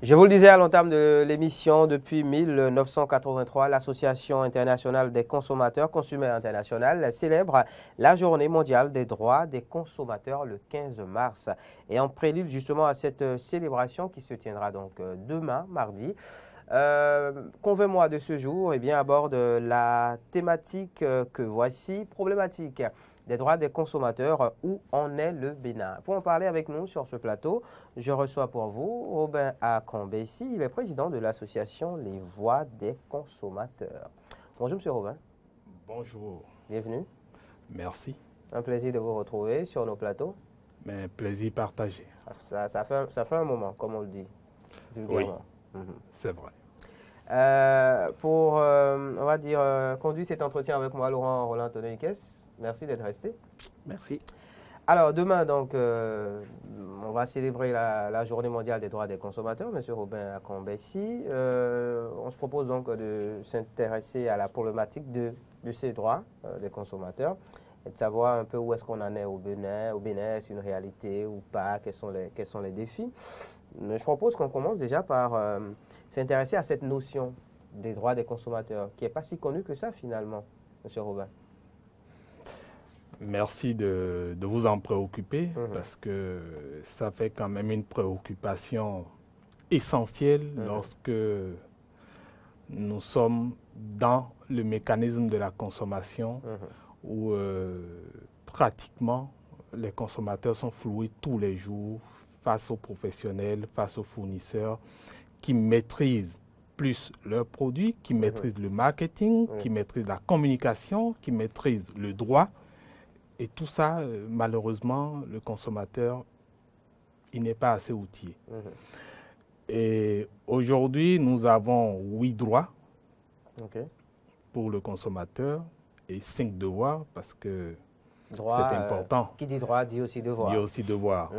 Je vous le disais à l'entame de l'émission, depuis 1983, l'Association internationale des consommateurs, Consumer International, célèbre la Journée mondiale des droits des consommateurs le 15 mars. Et en prélude justement à cette célébration qui se tiendra donc demain, mardi, Convainc-moi de ce jour aborde la thématique que voici, problématique des droits des consommateurs, où en est le Bénin. Pour en parler avec nous sur ce plateau, je reçois pour vous Robin Akambessi, il est président de l'association Les Voix des consommateurs. Bonjour Monsieur Robin. Bonjour. Bienvenue. Merci. Un plaisir de vous retrouver sur nos plateaux. Mais plaisir partagé. Ça fait un moment, comme on le dit vulgairement. Oui, c'est vrai. On va dire, conduire cet entretien avec moi, Laurent Roland Tononiquez. Merci d'être resté. Merci. Alors, demain, donc, on va célébrer la Journée mondiale des droits des consommateurs, M. Robin Akambessi. On se propose donc de s'intéresser à la problématique de ces droits des consommateurs et de savoir un peu où est-ce qu'on en est au Bénin. Au Bénin, est-ce une réalité ou pas? Quels sont les défis? Mais je propose qu'on commence déjà par s'intéresser à cette notion des droits des consommateurs, qui n'est pas si connue que ça finalement, M. Robin. Merci de vous en préoccuper, parce que ça fait quand même une préoccupation essentielle lorsque nous sommes dans le mécanisme de la consommation où pratiquement les consommateurs sont floués tous les jours face aux professionnels, face aux fournisseurs qui maîtrisent plus leurs produits, qui maîtrisent le marketing, qui maîtrisent la communication, qui maîtrisent le droit. Et tout ça, malheureusement, le consommateur, il n'est pas assez outillé. Et aujourd'hui, nous avons 8 droits pour le consommateur et 5 devoirs, parce que c'est important. Qui dit droit dit aussi devoir. Dit aussi devoir.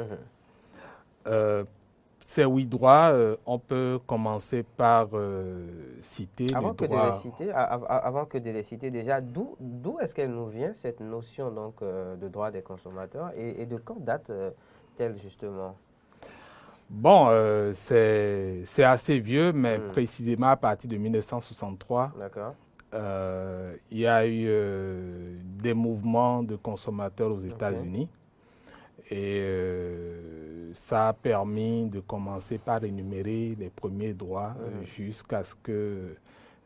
Ces 8 droits, on peut commencer par citer avant le que droit... Avant que de les citer, déjà, d'où est-ce qu'elle nous vient, cette notion donc, de droit des consommateurs, et de quand date-t-elle justement? Bon, c'est assez vieux, mais précisément à partir de 1963, il y a eu des mouvements de consommateurs aux États-Unis. Et ça a permis de commencer par énumérer les premiers droits jusqu'à ce que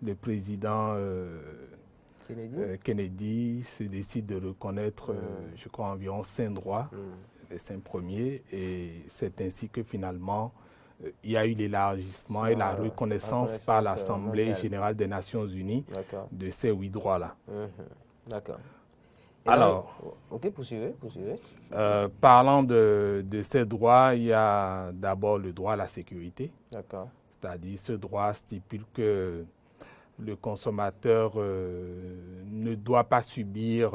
le président Kennedy se décide de reconnaître, je crois, environ 5 droits, les 5 premiers. Et c'est ainsi que finalement, il y a eu l'élargissement et la reconnaissance par l'Assemblée générale des Nations Unies de ces 8 droits-là. D'accord. Alors, poursuivez. Parlant de ces droits, il y a d'abord le droit à la sécurité. C'est-à-dire, ce droit stipule que le consommateur ne doit pas subir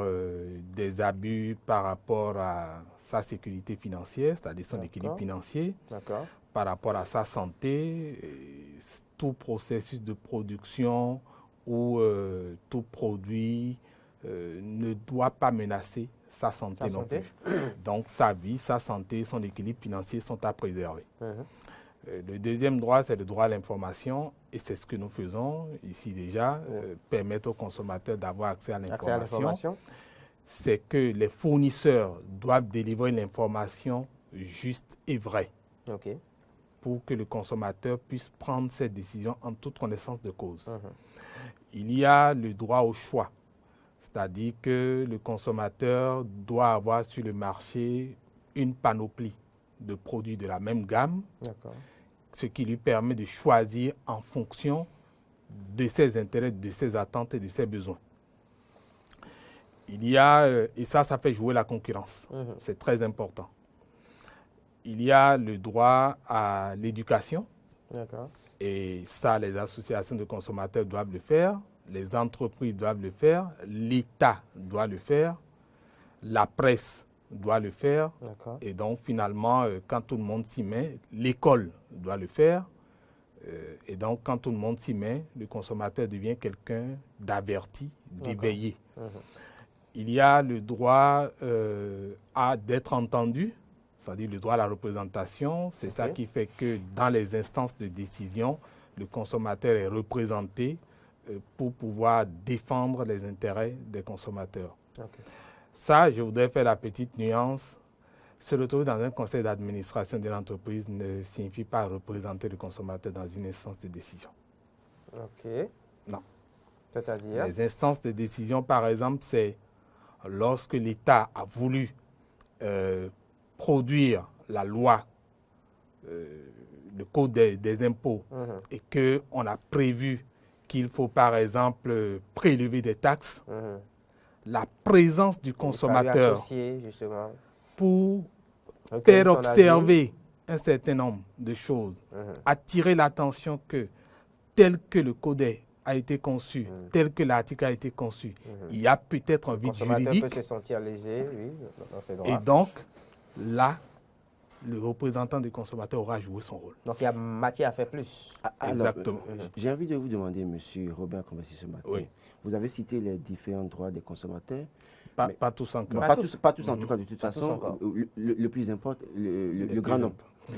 des abus par rapport à sa sécurité financière, c'est-à-dire son équilibre financier, par rapport à sa santé, tout processus de production ou tout produit ne doit pas menacer sa santé non plus. Donc sa vie, sa santé, son équilibre financier sont à préserver. Le deuxième droit, c'est le droit à l'information, et c'est ce que nous faisons ici déjà, permettre aux consommateurs d'avoir accès à l'information. C'est que les fournisseurs doivent délivrer l'information juste et vraie pour que le consommateur puisse prendre ses décisions en toute connaissance de cause. Il y a le droit au choix. C'est-à-dire que le consommateur doit avoir sur le marché une panoplie de produits de la même gamme, ce qui lui permet de choisir en fonction de ses intérêts, de ses attentes et de ses besoins. Il y a, et ça fait jouer la concurrence, c'est très important. Il y a le droit à l'éducation, et ça, les associations de consommateurs doivent le faire. Les entreprises doivent le faire, l'État doit le faire, la presse doit le faire. Et donc, finalement, quand tout le monde s'y met, l'école doit le faire. Et donc, quand tout le monde s'y met, le consommateur devient quelqu'un d'averti, d'éveillé. Il y a le droit d'être entendu, c'est-à-dire le droit à la représentation. C'est ça qui fait que dans les instances de décision, le consommateur est représenté pour pouvoir défendre les intérêts des consommateurs. Ça, je voudrais faire la petite nuance. Se retrouver dans un conseil d'administration d'une entreprise ne signifie pas représenter le consommateur dans une instance de décision. Non. C'est-à-dire? Les instances de décision, par exemple, c'est lorsque l'État a voulu produire la loi, le code des impôts, et qu'on a prévu qu'il faut, par exemple, prélever des taxes, la présence du consommateur pour faire observer un certain nombre de choses, attirer l'attention que tel que le code a été conçu, tel que l'article a été conçu, il y a peut-être un vide juridique. Peut se sentir lésé, oui, dans ses droits. Et donc, là, le représentant du consommateur aura joué son rôle. Donc, il y a matière à faire plus. Exactement. J'ai envie de vous demander, M. Robert Combessi, ce matin. Oui. Vous avez cité les différents droits des consommateurs. Pas tous encore. Pas tous en tout cas, de toute façon. Le plus important, le grand nombre.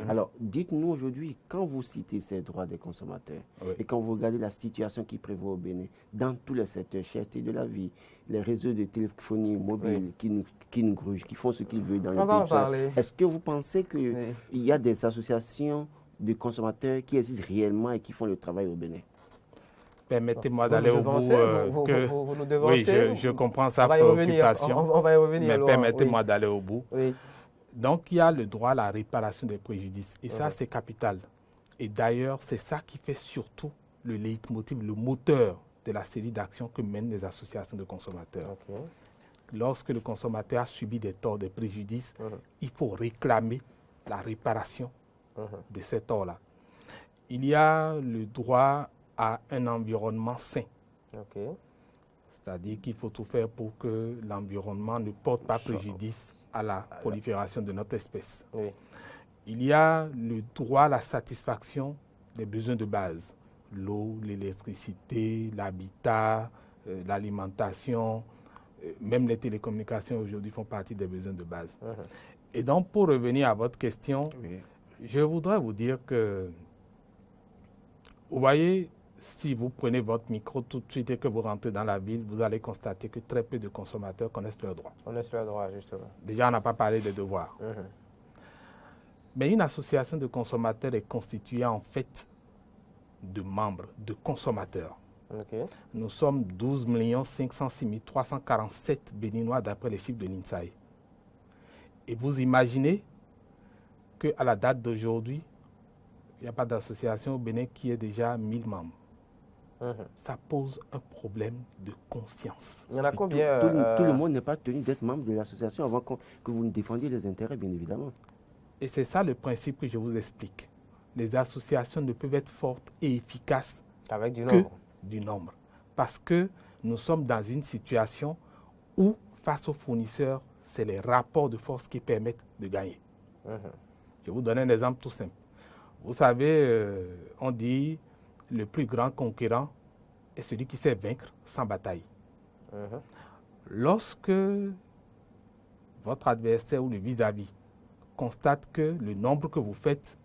Alors, dites-nous aujourd'hui, quand vous citez ces droits des consommateurs et quand vous regardez la situation qui prévaut au Bénin, dans tous les secteurs, cherté de la vie, les réseaux de téléphonie mobile qui nous grugent, qui font ce qu'ils veulent dans le pays, est-ce que vous pensez qu'il y a des associations de consommateurs qui existent réellement et qui font le travail au Bénin? Permettez-moi d'aller au bout. Vous nous devancez. Oui, je comprends sa préoccupation. On va y revenir. Mais permettez-moi d'aller au bout. Donc, il y a le droit à la réparation des préjudices. Et ça, c'est capital. Et d'ailleurs, c'est ça qui fait surtout le leitmotiv, le moteur de la série d'actions que mènent les associations de consommateurs. Lorsque le consommateur a subi des torts, des préjudices, il faut réclamer la réparation de ces torts-là. Il y a le droit à un environnement sain. C'est-à-dire qu'il faut tout faire pour que l'environnement ne porte pas préjudice à la prolifération de notre espèce. Il y a le droit à la satisfaction des besoins de base. L'eau, l'électricité, l'habitat, l'alimentation, même les télécommunications aujourd'hui font partie des besoins de base. Et donc, pour revenir à votre question, je voudrais vous dire que, vous voyez, si vous prenez votre micro tout de suite et que vous rentrez dans la ville, vous allez constater que très peu de consommateurs connaissent leurs droits. Connaissent leurs droits, justement. Déjà, on n'a pas parlé des devoirs. Mais une association de consommateurs est constituée en fait de membres, de consommateurs. Nous sommes 12 506 347 Béninois d'après les chiffres de l'INSAE. Et vous imaginez qu'à la date d'aujourd'hui, il n'y a pas d'association au Bénin qui ait déjà 1000 membres. Ça pose un problème de conscience. Il y en a combien tout le monde n'est pas tenu d'être membre de l'association avant que vous ne défendiez les intérêts, bien évidemment. Et c'est ça le principe que je vous explique. Les associations ne peuvent être fortes et efficaces qu'avec du nombre. Parce que nous sommes dans une situation où, face aux fournisseurs, c'est les rapports de force qui permettent de gagner. Je vais vous donner un exemple tout simple. Vous savez, on dit le plus grand conquérant est celui qui sait vaincre sans bataille. Lorsque votre adversaire ou le vis-à-vis constate que le nombre que vous faites,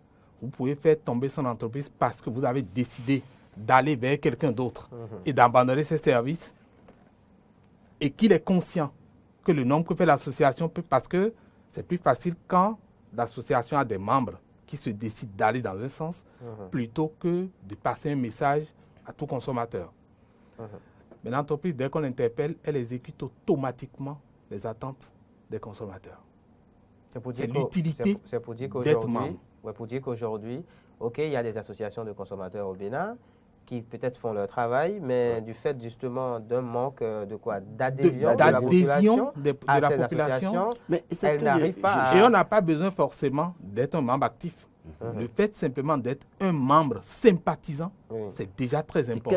vous pouvez faire tomber son entreprise parce que vous avez décidé d'aller vers quelqu'un d'autre et d'abandonner ses services, et qu'il est conscient que le nombre que fait l'association peut, parce que c'est plus facile quand l'association a des membres qui se décident d'aller dans un sens plutôt que de passer un message à tout consommateur. Mais l'entreprise, dès qu'on l'interpelle, elle exécute automatiquement les attentes des consommateurs. C'est l'utilité d'être membre. Pour dire qu'aujourd'hui, OK, il y a des associations de consommateurs au Bénin qui peut-être font leur travail, mais du fait justement d'un manque d'adhésion de la population à ces associations, elles n'arrivent pas à... Et on n'a pas besoin forcément d'être un membre actif. Le fait simplement d'être un membre sympathisant, c'est déjà très important.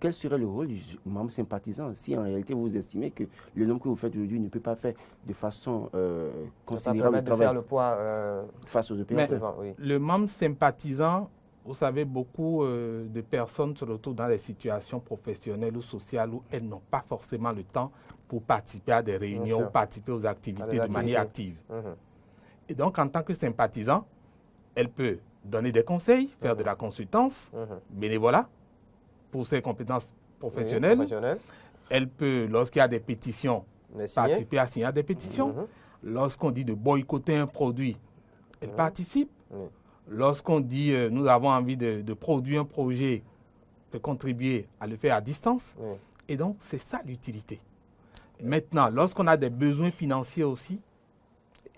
Quel serait le rôle du membre sympathisant si en réalité vous estimez que le nombre que vous faites aujourd'hui ne peut pas faire de façon considérable le travail de faire le poids face aux opérateurs? Le membre sympathisant, vous savez, beaucoup de personnes se retrouvent dans des situations professionnelles ou sociales où elles n'ont pas forcément le temps pour participer à des réunions ou participer aux activités de manière active. Et donc, en tant que sympathisant, elle peut donner des conseils, faire de la consultance, bénévolat, pour ses compétences professionnelles. Elle peut, lorsqu'il y a des pétitions, participer à signer des pétitions. Lorsqu'on dit de boycotter un produit, elle participe. Lorsqu'on dit nous avons envie de produire un projet, de contribuer à le faire à distance. Et donc, c'est ça l'utilité. Maintenant, lorsqu'on a des besoins financiers aussi,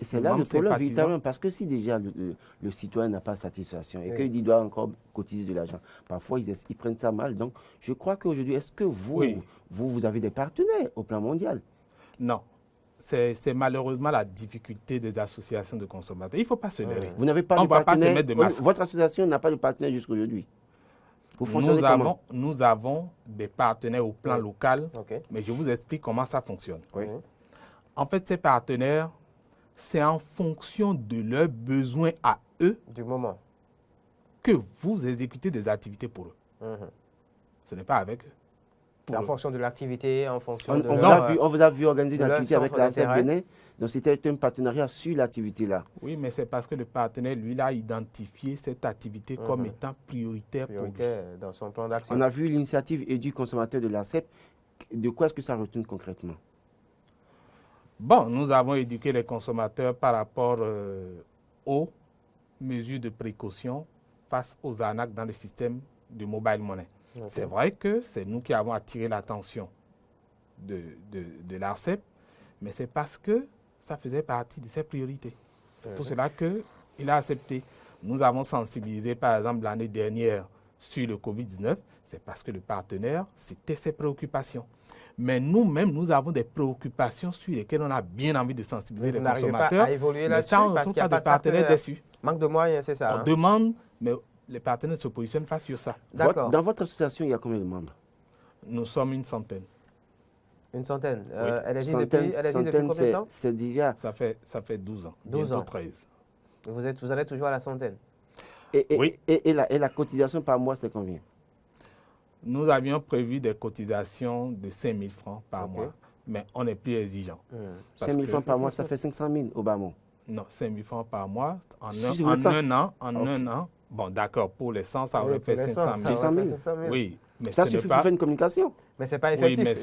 c'est là le problème véritablement, parce que si déjà le citoyen n'a pas satisfaction et qu'il doit encore cotiser de l'argent, parfois ils prennent ça mal. Donc, je crois qu'aujourd'hui, est-ce que vous avez des partenaires au plan mondial? Non. C'est malheureusement la difficulté des associations de consommateurs. Il ne faut pas se leurrer. Vous n'avez pas de partenaire? Votre association n'a pas de partenaire jusqu'à aujourd'hui? Vous fonctionnez comment? Nous avons des partenaires au plan local, mais je vous explique comment ça fonctionne. En fait, ces partenaires, c'est en fonction de leurs besoins à eux du moment que vous exécutez des activités pour eux. Ce n'est pas avec eux. C'est en fonction de l'activité, en fonction de... On vous a vu organiser une activité avec la Bénin, donc c'était un partenariat sur l'activité-là. Oui, mais c'est parce que le partenaire, lui, a identifié cette activité comme étant prioritaire pour lui. Dans son plan d'action. On a vu l'initiative Édu consommateur de l'ARCEP. De quoi est-ce que ça retourne concrètement? Bon, nous avons éduqué les consommateurs par rapport aux mesures de précaution face aux arnaques dans le système de mobile money. C'est vrai que c'est nous qui avons attiré l'attention de l'ARCEP, mais c'est parce que ça faisait partie de ses priorités. C'est pour cela qu'il a accepté. Nous avons sensibilisé, par exemple, l'année dernière sur le Covid-19, c'est parce que le partenaire, c'était ses préoccupations. Mais nous-mêmes, nous avons des préoccupations sur lesquelles on a bien envie de sensibiliser les consommateurs. Pas à évoluer là-dessus parce qu'il n'y a pas de partenaire dessus. Manque de moyens, c'est ça. On demande, mais les partenaires ne se positionnent pas sur ça. Dans votre association, il y a combien de membres? Nous sommes une centaine. Une centaine. Oui. Elle existe depuis combien de temps? C'est déjà... Ça fait 12 ans. 12 ans. 13. Vous allez toujours à la centaine? Oui. Et la cotisation par mois, c'est combien? Nous avions prévu des cotisations de 5 000 francs par mois, mais on est plus exigeant. 5 000 francs par mois, ça fait 500 000 au bas mot. Non, 5 000 francs par mois en un an. Bon, d'accord, pour les 100, ça aurait fait 500 000. 500 000. Oui, mais ça suffit pour faire une communication. Mais ce n'est pas effectif. Oui, mais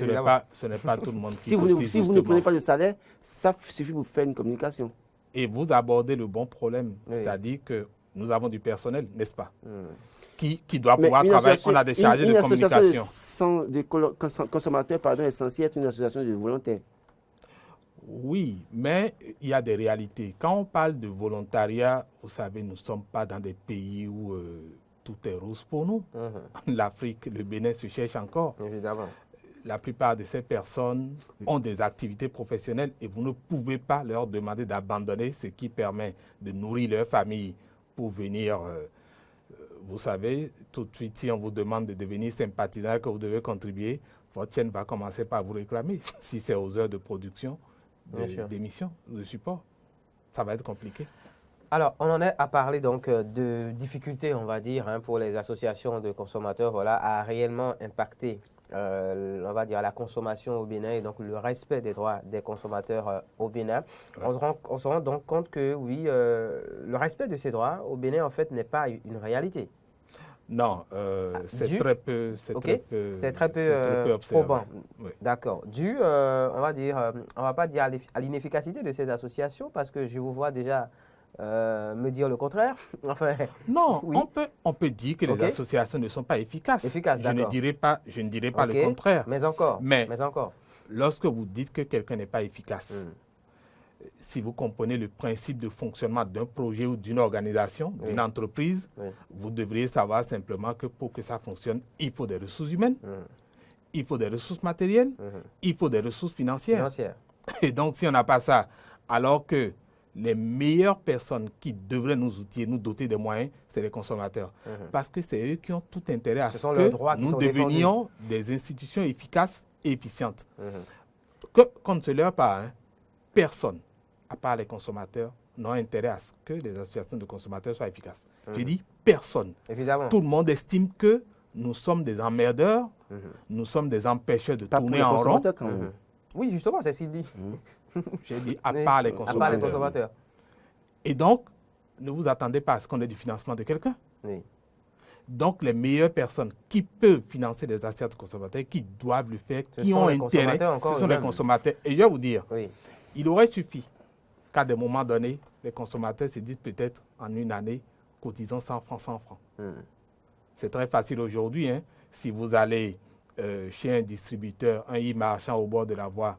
ce n'est pas tout le monde qui si vous ne prenez pas de salaire, ça suffit pour faire une communication. Et vous abordez le bon problème, c'est-à-dire que nous avons du personnel, n'est-ce pas, qui doit pouvoir travailler. On a des chargés de communication. Une association de consommateurs, est censée être une association de volontaires. Oui, mais il y a des réalités. Quand on parle de volontariat, vous savez, nous ne sommes pas dans des pays où tout est rose pour nous. L'Afrique, le Bénin se cherche encore. Évidemment. La plupart de ces personnes ont des activités professionnelles et vous ne pouvez pas leur demander d'abandonner ce qui permet de nourrir leur famille pour venir... vous savez, tout de suite, si on vous demande de devenir sympathisant, que vous devez contribuer, votre chaîne va commencer par vous réclamer. Si c'est aux heures de production, d'émission, de support, ça va être compliqué. Alors, on en est à parler donc de difficultés, on va dire, pour les associations de consommateurs, à réellement impacter, on va dire, la consommation au Bénin et donc le respect des droits des consommateurs au Bénin. Ouais. On se rend donc compte que, oui, le respect de ces droits au Bénin, en fait, n'est pas une réalité. Non, c'est très peu probant. Oui. D'accord. Dû, on va pas dire à l'inefficacité de ces associations, parce que je vous vois déjà me dire le contraire. Enfin, non, oui. on peut dire que les associations ne sont pas efficaces. Je ne dirais pas le contraire. Mais encore. Lorsque vous dites que quelqu'un n'est pas efficace, si vous comprenez le principe de fonctionnement d'un projet ou d'une organisation, d'une entreprise, vous devriez savoir simplement que pour que ça fonctionne, il faut des ressources humaines, il faut des ressources matérielles, il faut des ressources financières. Et donc, si on n'a pas ça, alors que les meilleures personnes qui devraient nous outiller, nous doter des moyens, c'est les consommateurs. Parce que c'est eux qui ont tout intérêt à ce que nous devenions des institutions efficaces et efficientes. Qu'on ne se leurre pas, personne, à part les consommateurs, n'ont intérêt à ce que les associations de consommateurs soient efficaces. Je dis personne. Évidemment. Tout le monde estime que nous sommes des emmerdeurs, nous sommes des empêcheurs de tourner en rond. Oui, justement, c'est ce qu'il dit. J'ai dit à part les consommateurs. Et donc, ne vous attendez pas à ce qu'on ait du financement de quelqu'un. Oui. Donc, les meilleures personnes qui peuvent financer des associations de consommateurs, qui doivent le faire, qui ont intérêt, ce sont les consommateurs. Et je vais vous dire, il aurait suffi qu'à des moments donnés, les consommateurs se disent peut-être en une année, cotisons 100 francs, 100 francs. C'est très facile aujourd'hui. Hein. Si vous allez chez un distributeur, un e-marchand au bord de la voie,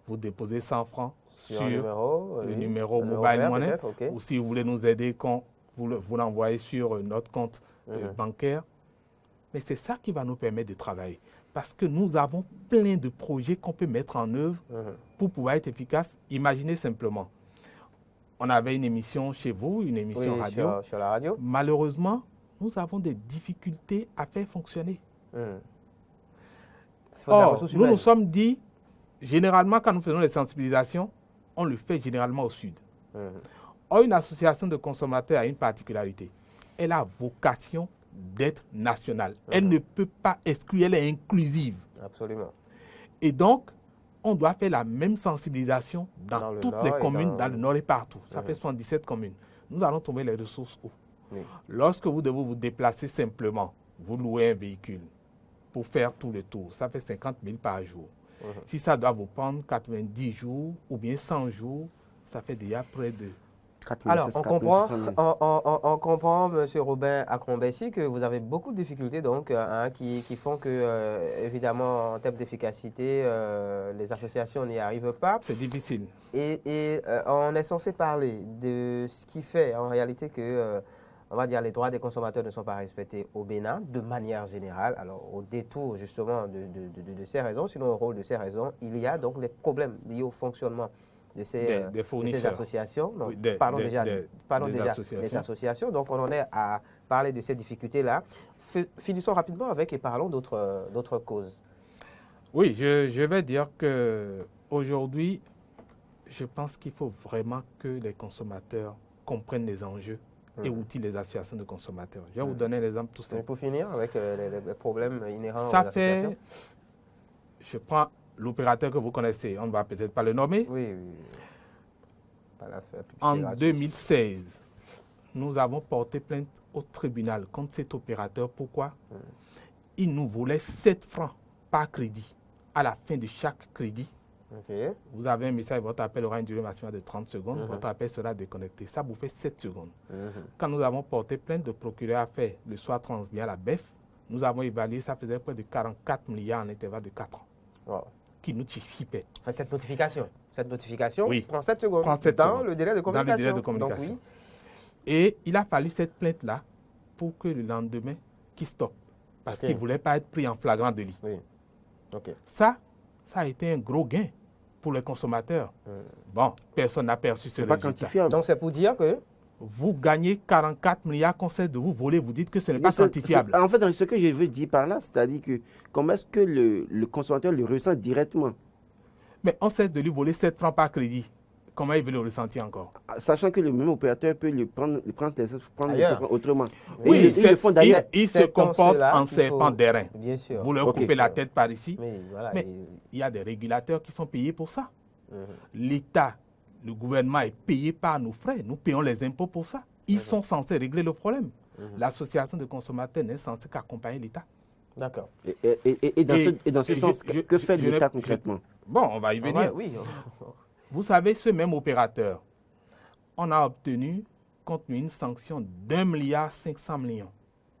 vous déposez 100 francs sur le numéro mobile money, ou si vous voulez nous aider, vous l'envoyez sur notre compte bancaire. Mais c'est ça qui va nous permettre de travailler. Parce que nous avons plein de projets qu'on peut mettre en œuvre pour pouvoir être efficace. Imaginez simplement, on avait une émission chez vous, une émission radio. Sur la radio. Malheureusement, nous avons des difficultés à faire fonctionner. Or, nous nous sommes dit, généralement, quand nous faisons les sensibilisations, on le fait généralement au sud. Or, une association de consommateurs a une particularité. Elle a vocation d'être nationale. Elle ne peut pas exclure, elle est inclusive. Absolument. Et donc, on doit faire la même sensibilisation dans toutes les communes, dans le nord et partout. Ça fait 77 communes. Nous allons trouver les ressources où? Lorsque vous devez vous déplacer simplement, vous louez un véhicule pour faire tout le tour. Ça fait 50 000 par jour. Si ça doit vous prendre 90 jours ou bien 100 jours, ça fait déjà près de... Alors, on comprend, M. Robin Akrombessi, que vous avez beaucoup de difficultés donc, qui font que, évidemment, en termes d'efficacité, les associations n'y arrivent pas. C'est difficile. Et on est censé parler de ce qui fait en réalité que, on va dire, les droits des consommateurs ne sont pas respectés au Bénin de manière générale. Alors, au détour justement de ces raisons, sinon au rôle de ces raisons, il y a donc les problèmes liés au fonctionnement de ces associations. Donc, parlons déjà des associations. Donc, on en est à parler de ces difficultés-là. Finissons rapidement avec et parlons d'autres causes. Oui, je vais dire qu'aujourd'hui, je pense qu'il faut vraiment que les consommateurs comprennent les enjeux et outils des associations de consommateurs. Je vais vous donner un exemple tout simple. Pour finir avec les problèmes inhérents aux associations. Je prends l'opérateur que vous connaissez, on ne va peut-être pas le nommer. Oui. En 2016, nous avons porté plainte au tribunal contre cet opérateur. Pourquoi? Il nous volait 7 francs par crédit. À la fin de chaque crédit, vous avez un message, votre appel aura une durée maximale de 30 secondes, votre appel sera déconnecté. Ça vous fait 7 secondes. Quand nous avons porté plainte, le procureur a fait le soir transmis à la BEF. Nous avons évalué, ça faisait près de 44 milliards en intervalle de 4 ans. Wow. Qui nous chippait. Enfin, cette notification prend 7 secondes dans le délai de communication. Dans le délai de communication. Donc, et il a fallu cette plainte-là pour que le lendemain, qu'il stoppe. Parce qu'il ne voulait pas être pris en flagrant délit. Ça a été un gros gain pour les consommateurs. Bon, personne n'a perçu ce résultat. C'est pas quantifiable. Donc, c'est pour dire que vous gagnez 44 milliards qu'on cesse de vous voler, vous dites que ce n'est pas quantifiable. En fait, ce que je veux dire par là, c'est-à-dire que comment est-ce que le consommateur le ressent directement? Mais on cesse de lui voler 7 francs par crédit. Comment il veut le ressentir encore? Sachant que le même opérateur peut le prendre les francs autrement. Oui, il se comporte en serpent d'airain. Bien sûr. Vous leur coupez la tête par ici. Mais il y a des régulateurs qui sont payés pour ça. L'État, le gouvernement est payé par nos frais. Nous payons les impôts pour ça. Ils sont censés régler le problème. L'association de consommateurs n'est censée qu'accompagner l'État. D'accord. Et dans ce sens, que fait l'État concrètement? Bon, on va y venir. Vous savez, ce même opérateur, on a obtenu contre lui une sanction d'1,5 milliard.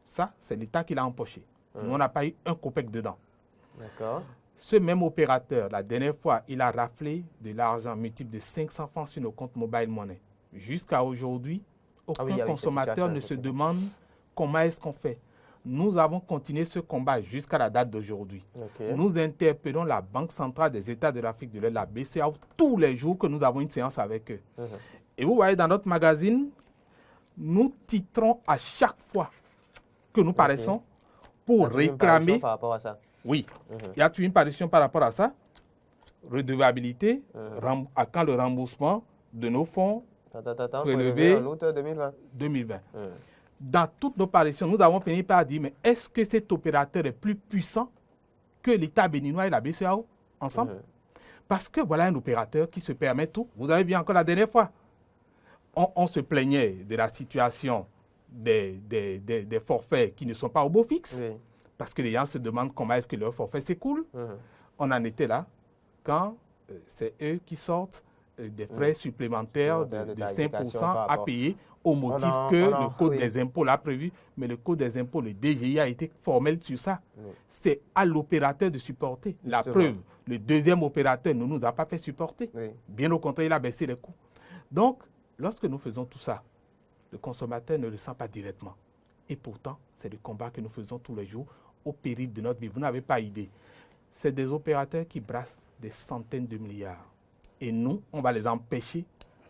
Ça, c'est l'État qui l'a empoché. Nous, on n'a pas eu un copec dedans. D'accord. Ce même opérateur, la dernière fois, il a raflé de l'argent multiple de 500 francs sur nos comptes mobile money. Jusqu'à aujourd'hui, aucun consommateur ne se demande comment est-ce qu'on fait. Nous avons continué ce combat jusqu'à la date d'aujourd'hui. Nous interpellons la Banque centrale des États de l'Afrique de l'Est, la BCEAO, tous les jours que nous avons une séance avec eux. Et vous voyez, dans notre magazine, nous titrons à chaque fois que nous paraissons pour réclamer... par rapport à ça. Oui. Y a-t-il une parution par rapport à ça? Redevabilité, quand le remboursement de nos fonds prélevés en août 2020. Dans toutes nos parutions, nous avons fini par dire, mais est-ce que cet opérateur est plus puissant que l'État béninois et la BCEAO ensemble? Parce que voilà un opérateur qui se permet tout. Vous avez vu encore la dernière fois. on se plaignait de la situation des forfaits qui ne sont pas au beau fixe, oui. Parce que les gens se demandent comment est-ce que leur forfait s'écoule. On en était là quand c'est eux qui sortent des frais supplémentaires de 5% à payer au motif que le Code des impôts l'a prévu, mais le Code des impôts, le DGI a été formel sur ça. C'est à l'opérateur de supporter. La preuve, le deuxième opérateur ne nous a pas fait supporter. Bien au contraire, il a baissé les coûts. Donc, lorsque nous faisons tout ça, le consommateur ne le sent pas directement. Et pourtant, c'est le combat que nous faisons tous les jours au péril de notre vie. Vous n'avez pas idée. C'est des opérateurs qui brassent des centaines de milliards. Et nous, on va les empêcher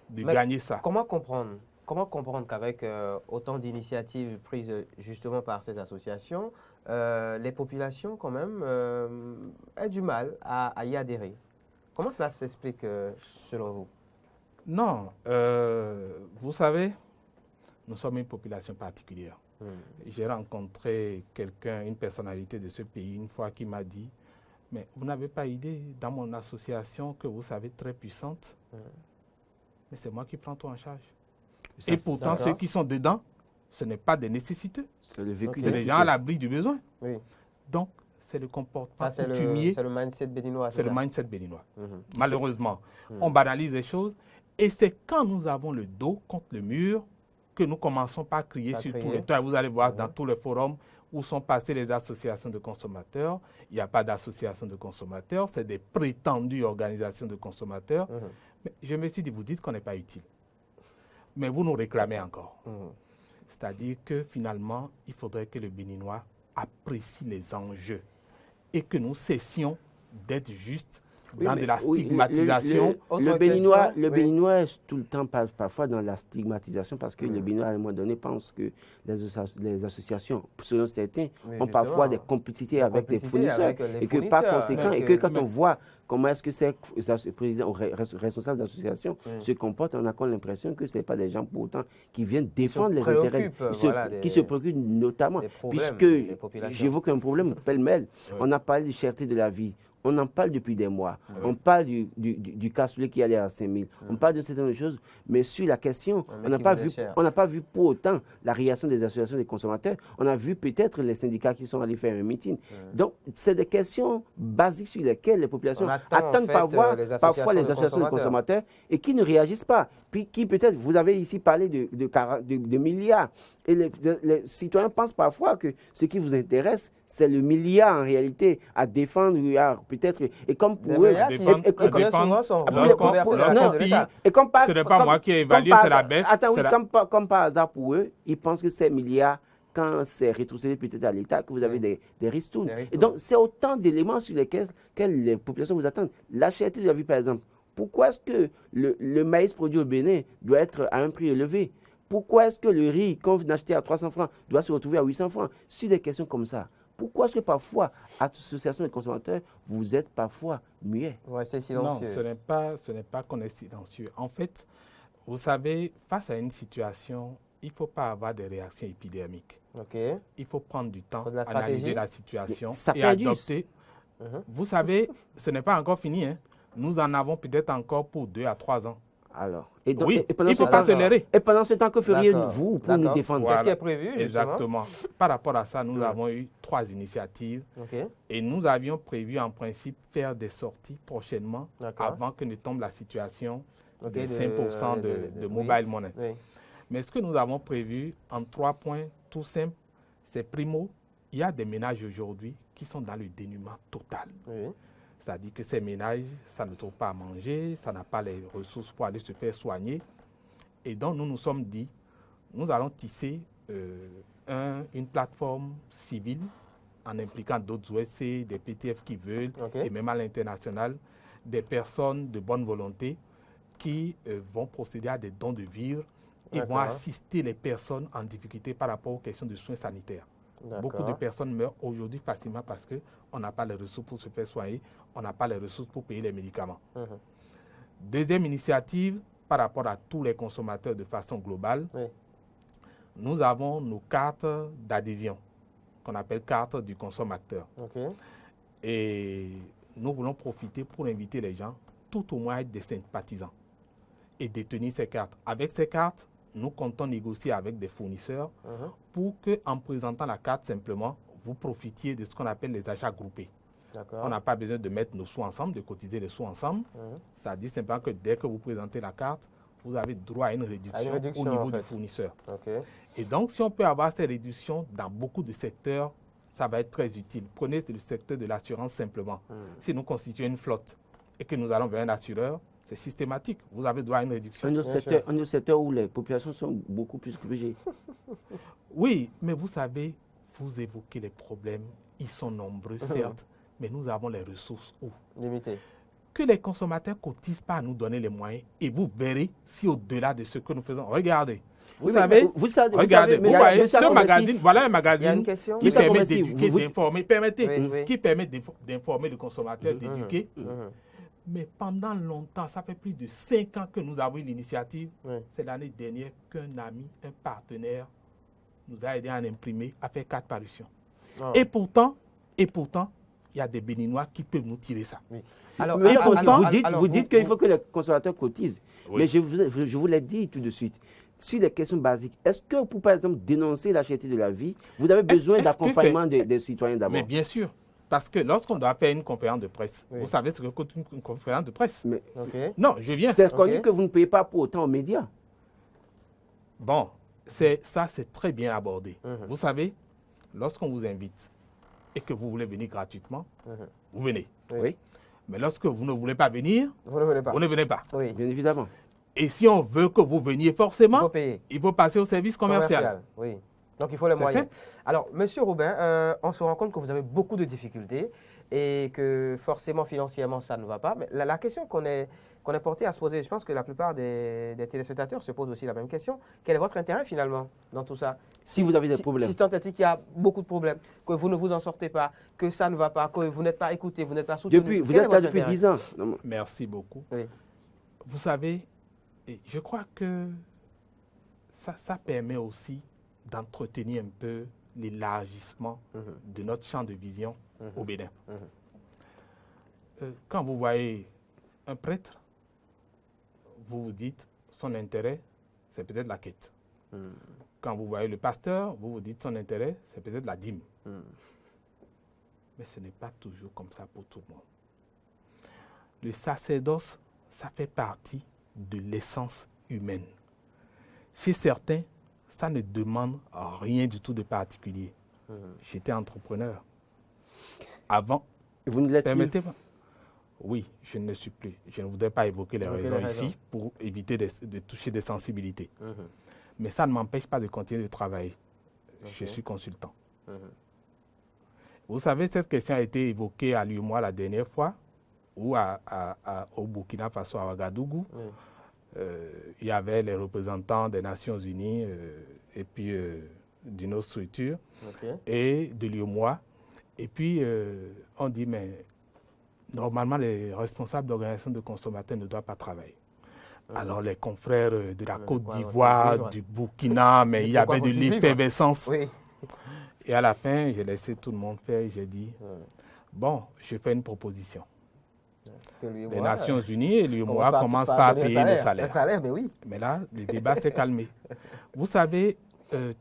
de gagner ça. Comment comprendre qu'avec autant d'initiatives prises justement par ces associations, les populations quand même aient du mal à y adhérer? Comment cela s'explique selon vous? Non, vous savez, nous sommes une population particulière. J'ai rencontré une personnalité de ce pays une fois qui m'a dit, mais vous n'avez pas idée, dans mon association que vous savez très puissante, mais c'est moi qui prends tout en charge. Et pourtant, ceux qui sont dedans, ce n'est pas des nécessiteux. C'est le vécu. C'est des gens à l'abri du besoin. Oui. Donc, c'est le comportement coutumier. C'est le mindset béninois. C'est le mindset béninois. Malheureusement, on banalise les choses. Et c'est quand nous avons le dos contre le mur que nous commençons par crier sur tous les toits. Vous allez voir dans tous les forums où sont passées les associations de consommateurs. Il n'y a pas d'association de consommateurs, c'est des prétendues organisations de consommateurs. Mais je me suis dit, vous dites qu'on n'est pas utile. Mais vous nous réclamez encore. C'est-à-dire que finalement, il faudrait que le Béninois apprécie les enjeux et que nous cessions d'être juste dans de la stigmatisation. Le Béninois est tout le temps parfois dans la stigmatisation parce que le Béninois, à un moment donné, pense que les associations, selon certains, ont parfois des complicités avec les fournisseurs et que par conséquent, et que quand on voit comment est-ce que ces présidents ou responsables d'associations se comportent, on a comme l'impression que ce n'est pas des gens pour autant qui viennent défendre les intérêts, qui se préoccupent notamment, puisque j'évoque un problème pêle-mêle, on a parlé de cherté de la vie. On en parle depuis des mois. On parle du cassoulet qui allait à 5 000. On parle de certaines choses, mais sur la question, on n'a pas vu pour autant la réaction des associations des consommateurs. On a vu peut-être les syndicats qui sont allés faire un meeting. Donc, c'est des questions basiques sur lesquelles les populations attendent parfois les associations de consommateurs et qui ne réagissent pas. Puis qui peut-être, vous avez ici parlé de milliards. Et les citoyens pensent parfois que ce qui vous intéresse, c'est le milliard en réalité à défendre peut-être. Et comme pour eux, ce n'est pas moi qui ai évalué, c'est la baisse. Attends, oui, comme par hasard pour eux, ils pensent que ces milliards, quand c'est rétrocédé peut-être à l'État, que vous avez des ristournes. Et donc, c'est autant d'éléments sur lesquels les populations vous attendent. La cherté de la vie, par exemple. Pourquoi est-ce que le maïs produit au Bénin doit être à un prix élevé? Pourquoi est-ce que le riz qu'on vient d'acheter à 300 francs doit se retrouver à 800 francs? Sur des questions comme ça, pourquoi est-ce que parfois, à l'association des consommateurs, vous êtes parfois muet? C'est silencieux. Non, ce n'est pas qu'on est silencieux. En fait, vous savez, face à une situation, il ne faut pas avoir des réactions épidermiques. Il faut prendre du temps, analyser la situation et adopter. Vous savez, ce n'est pas encore fini. Nous en avons peut-être encore pour 2 à 3 ans. Alors, il ne faut pas accélérer. Et pendant ce temps, que feriez-vous pour nous défendre? Qu'est-ce qui est prévu, justement? Exactement. Par rapport à ça, nous avons eu 3 initiatives. Et nous avions prévu, en principe, faire des sorties prochainement, avant que ne tombe la situation de 5% de mobile money. Mais ce que nous avons prévu en 3 points, tout simple, c'est primo, il y a des ménages aujourd'hui qui sont dans le dénuement total. C'est-à-dire que ces ménages, ça ne trouve pas à manger, ça n'a pas les ressources pour aller se faire soigner. Et donc, nous nous sommes dit, nous allons tisser une plateforme civile en impliquant d'autres OSC, des PTF qui veulent, et même à l'international, des personnes de bonne volonté qui vont procéder à des dons de vivres et vont assister les personnes en difficulté par rapport aux questions de soins sanitaires. Beaucoup de personnes meurent aujourd'hui facilement parce qu'on n'a pas les ressources pour se faire soigner, on n'a pas les ressources pour payer les médicaments. Deuxième initiative, par rapport à tous les consommateurs de façon globale, nous avons nos cartes d'adhésion, qu'on appelle cartes du consommateur. Et nous voulons profiter pour inviter les gens, tout au moins à être des sympathisants. et détenir ces cartes. Avec ces cartes, nous comptons négocier avec des fournisseurs pour qu'en présentant la carte simplement, vous profitiez de ce qu'on appelle les achats groupés. On n'a pas besoin de mettre nos sous ensemble, de cotiser les sous ensemble. C'est-à-dire simplement que dès que vous présentez la carte, vous avez droit à une réduction au niveau du fournisseur. Et donc, si on peut avoir ces réductions dans beaucoup de secteurs, ça va être très utile. Prenez le secteur de l'assurance simplement. Si nous constituons une flotte et que nous allons vers un assureur, c'est systématique. Vous avez droit à une réduction. Un autre secteur où les populations sont beaucoup plus privilégiées. Oui, mais vous savez, vous évoquez les problèmes. Ils sont nombreux, certes, mais nous avons les ressources où? Limitées. Que les consommateurs cotisent pas à nous donner les moyens et vous verrez si au-delà de ce que nous faisons, regardez. Vous savez, regardez, vous voyez, ce magazine, voilà un magazine qui permet d'éduquer, d'informer, qui permet d'informer le consommateur, d'éduquer. Mais pendant longtemps, ça fait plus de 5 ans que nous avons eu l'initiative. C'est l'année dernière qu'un ami, un partenaire, nous a aidé à en imprimer, à faire 4 parutions. Et pourtant, il y a des Béninois qui peuvent nous tirer ça. Alors, vous dites qu'il faut que les consommateurs cotisent. Mais je vous l'ai dit tout de suite. Sur les questions basiques, est-ce que pour, par exemple, dénoncer la cherté de la vie, vous avez besoin d'accompagnement des citoyens d'abord? Mais bien sûr. Parce que lorsqu'on doit faire une conférence de presse, vous savez ce que coûte une conférence de presse? Non, je viens. C'est connu que vous ne payez pas pour autant aux médias. Bon, ça c'est très bien abordé. Vous savez, lorsqu'on vous invite et que vous voulez venir gratuitement, vous venez. Mais lorsque vous ne voulez pas venir, vous ne venez pas. Bien évidemment. Et si on veut que vous veniez forcément, il faut passer au service commercial. Oui. Donc, il faut les moyens. Alors, Monsieur Robin, on se rend compte que vous avez beaucoup de difficultés et que forcément, financièrement, ça ne va pas. Mais la question qu'on est porté à se poser, je pense que la plupart des téléspectateurs se posent aussi la même question. Quel est votre intérêt, finalement, dans tout ça? Si vous avez des problèmes. Si tant est qu'il y a beaucoup de problèmes, que vous ne vous en sortez pas, que ça ne va pas, que vous n'êtes pas écouté, vous n'êtes pas soutenu. Vous êtes là depuis 10 ans. Merci beaucoup. Vous savez, je crois que ça permet aussi d'entretenir un peu l'élargissement de notre champ de vision au Bénin. Quand vous voyez un prêtre, vous vous dites son intérêt, c'est peut-être la quête. Quand vous voyez le pasteur, vous vous dites son intérêt, c'est peut-être la dîme. Mais ce n'est pas toujours comme ça pour tout le monde. Le sacerdoce, ça fait partie de l'essence humaine. Chez certains, ça ne demande rien du tout de particulier. J'étais entrepreneur. Avant, vous ne l'êtes plus? Oui, je ne le suis plus. Je ne voudrais pas évoquer les raisons ici pour éviter de toucher des sensibilités. Mais ça ne m'empêche pas de continuer de travailler. Je suis consultant. Vous savez, cette question a été évoquée à l'UMOA la dernière fois, ou au Burkina Faso, à Ouagadougou. Il y avait les représentants des Nations Unies et puis d'une autre structure et de l'UMOA. Et puis, on dit, mais normalement, les responsables d'organisations de consommateurs ne doivent pas travailler. Alors, les confrères de la Côte d'Ivoire, du Burkina, mais il y avait de l'effervescence. Et à la fin, j'ai laissé tout le monde faire et j'ai dit, bon, je fais une proposition. Les Nations Unies et l'UMOA commencent par payer nos salaires. Mais là, le débat s'est calmé. Vous savez,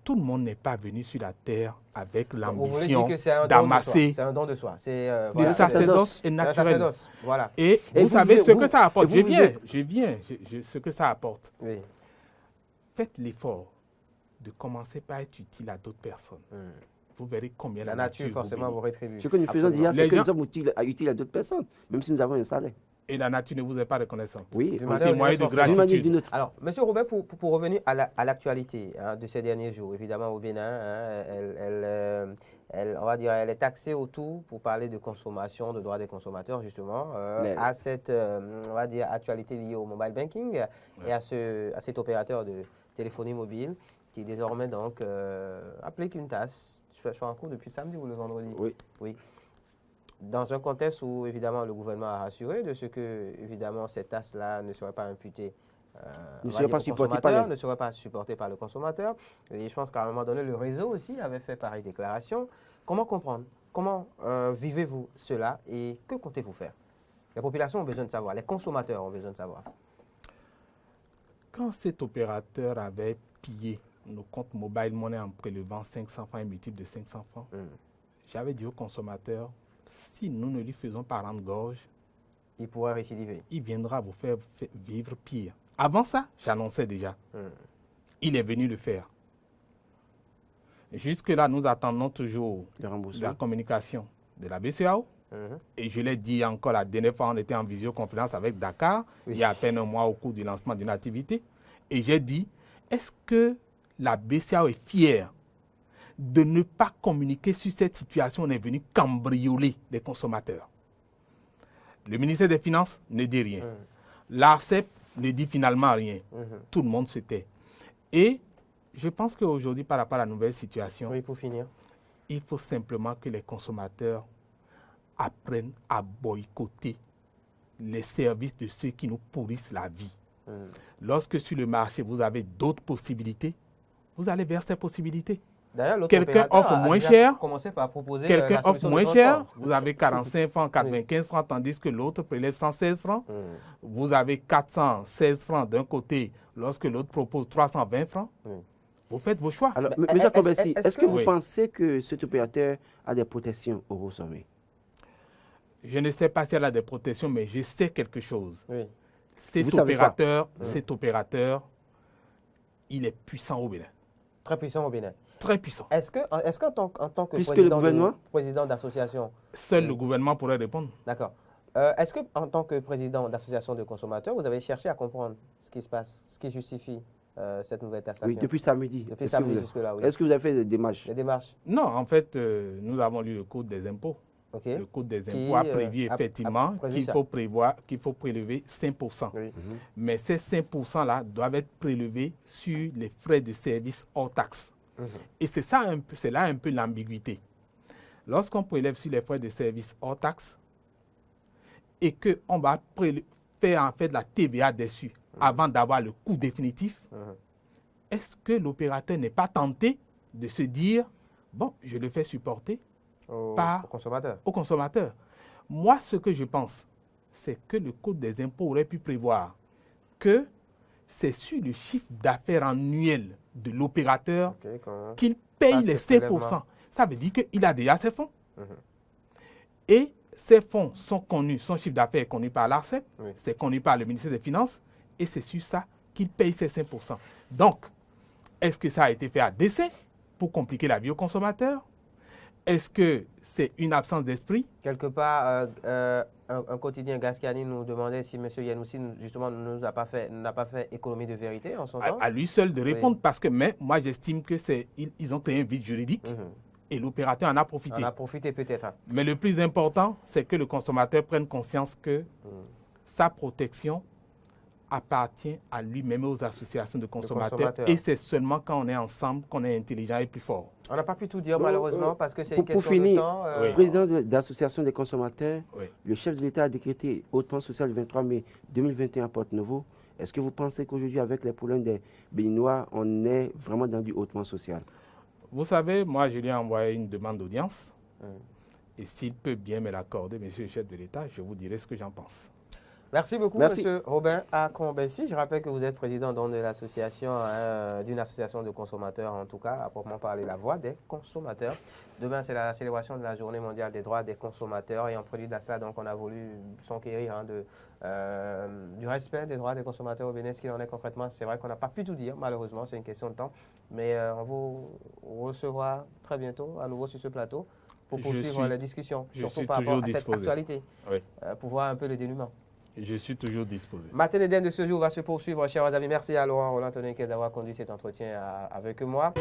tout le monde n'est pas venu sur la terre avec l'ambition d'amasser. C'est un don de soi. Le sacerdoce est naturel. Voilà. Et vous savez ce que ça apporte. Je viens, ce que ça apporte. Faites l'effort de commencer par être utile à d'autres personnes. Vous verrez combien la nature forcément vous rétribue. Ce que nous faisons déjà, c'est que nous sommes utiles à d'autres personnes, même si nous avons un salaire. Et la nature ne vous est pas reconnaissante. Oui, témoignez de gratitude. Alors, Monsieur Robin, pour revenir à l'actualité de ces derniers jours, évidemment au Bénin, on va dire, elle est taxée autour pour parler de consommation, de droits des consommateurs, justement, à cette, on va dire, actualité liée au mobile banking et à cet opérateur de téléphonie mobile qui désormais donc applique une taxe soit en cours depuis samedi ou le vendredi. Oui. Dans un contexte où, évidemment, le gouvernement a rassuré de ce que, évidemment, cette taxe-là ne serait pas imputée ne serait pas supportée par le consommateur. Et je pense qu'à un moment donné, le réseau aussi avait fait pareille déclaration. Comment comprendre? Comment vivez-vous cela et que comptez-vous faire? Les populations ont besoin de savoir, les consommateurs ont besoin de savoir. quand cet opérateur avait pillé nos comptes Mobile Money en prélevant 500 francs, un multiple de 500 francs, j'avais dit au consommateur, si nous ne lui faisons pas rendre gorge, il pourrait récidiver. Il viendra vous faire vivre pire. Avant ça, j'annonçais déjà. Il est venu le faire. Jusque-là, nous attendons toujours la communication de la BCEAO. Et je l'ai dit encore la dernière fois, on était en visioconférence avec Dakar, il y a à peine un mois au cours du lancement d'une activité. Et j'ai dit, est-ce que la BCEAO est fière de ne pas communiquer sur cette situation? On est venu cambrioler les consommateurs. Le ministère des Finances ne dit rien. L'ARCEP ne dit finalement rien. Tout le monde se tait. Et je pense qu'aujourd'hui, par rapport à la nouvelle situation, pour finir, il faut simplement que les consommateurs apprennent à boycotter les services de ceux qui nous pourrissent la vie. Lorsque sur le marché, vous avez d'autres possibilités, vous allez vers ces possibilités. Quelqu'un offre moins cher, vous avez 45 francs, 95 francs, tandis que l'autre prélève 116 francs. Vous avez 416 francs d'un côté, lorsque l'autre propose 320 francs. Vous faites vos choix. Alors, M. Kombessi, est-ce que vous pensez que cet opérateur a des protections au sommet? Je ne sais pas s'il a des protections, mais je sais quelque chose. Cet opérateur, il est puissant au Bénin. Très puissant au Bénin. Très puissant. Est-ce qu'en tant que président d'association... Seul le gouvernement pourrait répondre. D'accord. Est-ce qu'en tant que président d'association de consommateurs, vous avez cherché à comprendre ce qui se passe, ce qui justifie cette nouvelle taxation? Oui, depuis samedi. Depuis samedi jusque-là, oui. Est-ce que vous avez fait des démarches? Des démarches? Non, en fait, nous avons lu le Code des impôts. Le Code des impôts a prévu effectivement qu'il faut prélever 5%. Mais ces 5%-là doivent être prélevés sur les frais de service hors taxe. Et c'est là un peu l'ambiguïté. Lorsqu'on prélève sur les frais de service hors taxe et qu'on va faire en fait de la TVA dessus avant d'avoir le coût définitif, est-ce que l'opérateur n'est pas tenté de se dire, bon, je le fais supporter au consommateur? Moi, ce que je pense, c'est que le Code des impôts aurait pu prévoir que c'est sur le chiffre d'affaires annuel de l'opérateur qu'il paye les 5%. Ça veut dire qu'il a déjà ses fonds. Et ces fonds sont connus, son chiffre d'affaires est connu par l'ARCEP, c'est connu par le ministère des Finances, et c'est sur ça qu'il paye ses 5%. Donc, est-ce que ça a été fait à dessein pour compliquer la vie aux consommateurs? Est-ce que c'est une absence d'esprit? Quelque part, un quotidien Gascani nous demandait si M. Yanoussi, justement, n'a pas fait économie de vérité en son temps. À lui seul de répondre, parce que moi, j'estime qu'ils ont créé un vide juridique et l'opérateur en a profité. En a profité peut-être. Mais le plus important, c'est que le consommateur prenne conscience que sa protection appartient à lui-même et aux associations de consommateurs. Et c'est seulement quand on est ensemble qu'on est intelligent et plus fort. On n'a pas pu tout dire malheureusement parce que c'est une question de temps. Président de l'association des consommateurs, le chef de l'État a décrété hautement social le 23 mai 2021 à Porte-Novo. Est-ce que vous pensez qu'aujourd'hui, avec les problèmes des Béninois, on est vraiment dans du hautement social? Vous savez, moi, je lui ai envoyé une demande d'audience. Et s'il peut bien me l'accorder, monsieur le chef de l'État, je vous dirai ce que j'en pense. Merci beaucoup, M. Robin Kombessi. Je rappelle que vous êtes président d'une association de consommateurs, en tout cas, à proprement parler, la voix des consommateurs. Demain, c'est la célébration de la Journée mondiale des droits des consommateurs. Et en prélude à cela, donc, on a voulu s'enquérir du respect des droits des consommateurs au Bénin. Ce qu'il en est concrètement, c'est vrai qu'on n'a pas pu tout dire, malheureusement, c'est une question de temps. Mais on vous recevra très bientôt à nouveau sur ce plateau pour poursuivre la discussion, surtout par rapport à cette actualité, pour voir un peu le dénouement. Je suis toujours disposé. Matin Eden de ce jour va se poursuivre, chers amis. Merci à Laurent Roland Tonekes d'avoir conduit cet entretien avec moi.